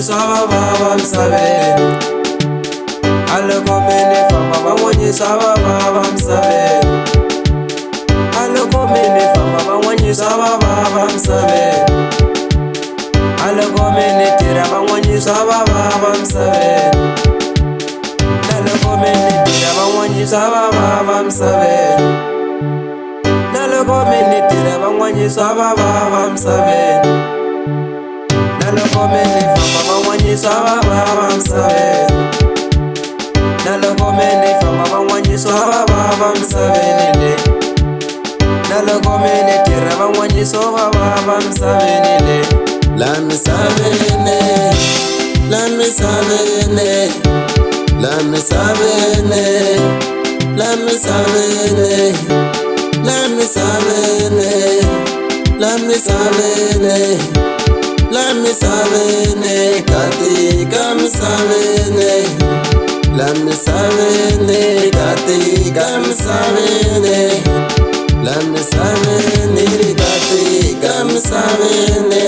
van'wanyisa vava misaveni. A loko mi ni famba van'wanyisa vava misaveni. A loko mi ni famba van'wanyisa vava misaveni. A loko mi ni tirha van'wanyisa vava misaveni. Na loko mi ni tirha van'wanyisa vava misaveni. Na loko mi ni tirha van'wanyisa vava misaveni. Na loko mi ni famba van'wanyisa vava misaveni. Na loko mi ni famba van'wanyisa vava misaveni. Na loko mi ni tirha van'wanyisa vava misaveni. La misaveni, la misaveni, la misaveni, la misaveni, la misaveni, la misaveni, la misaveni, katika misaveni, la misaveni, katika misaveni, la misaveni, katika misaveni.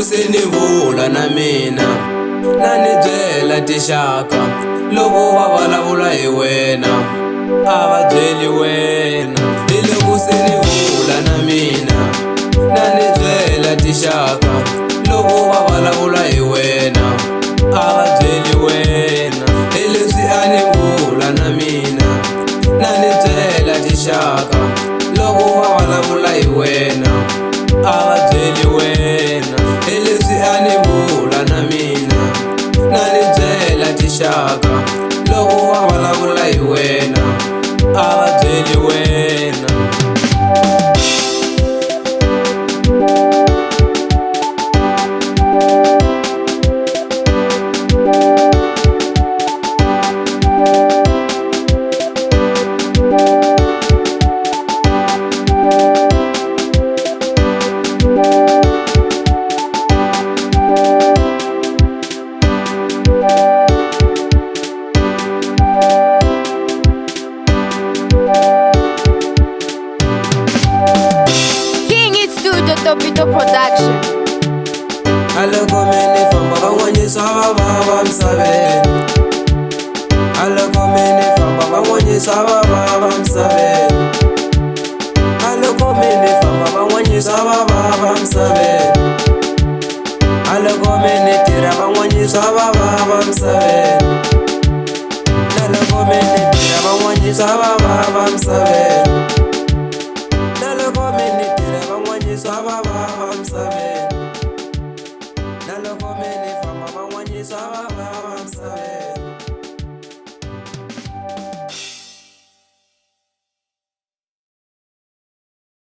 Se ni vula na mina na ni byela tixaka loko va vulavula hi wena a va byeli wena. Hi loko se ni vula na mina na ni byela tixaka loko va vulavula hi wena a va byeli wena. Hi leswi a ni vula na mina na ni byela tixaka loko va vulavula hi wena a va byeli wena. Hi leswi a ni vula na mina na ni byela tixaka loko va vulavula hi wena a va byeli wena. Topito Production. A loko mi ni famba van'wanyisa vava misaveni. A loko mi ni famba van'wanyisa vava misaveni. A loko mi ni famba van'wanyisa vava misaveni. A loko mi ni tirha van'wanyisa vava misaveni. Na loko mi ni tirha van'wanyisa vava misaveni.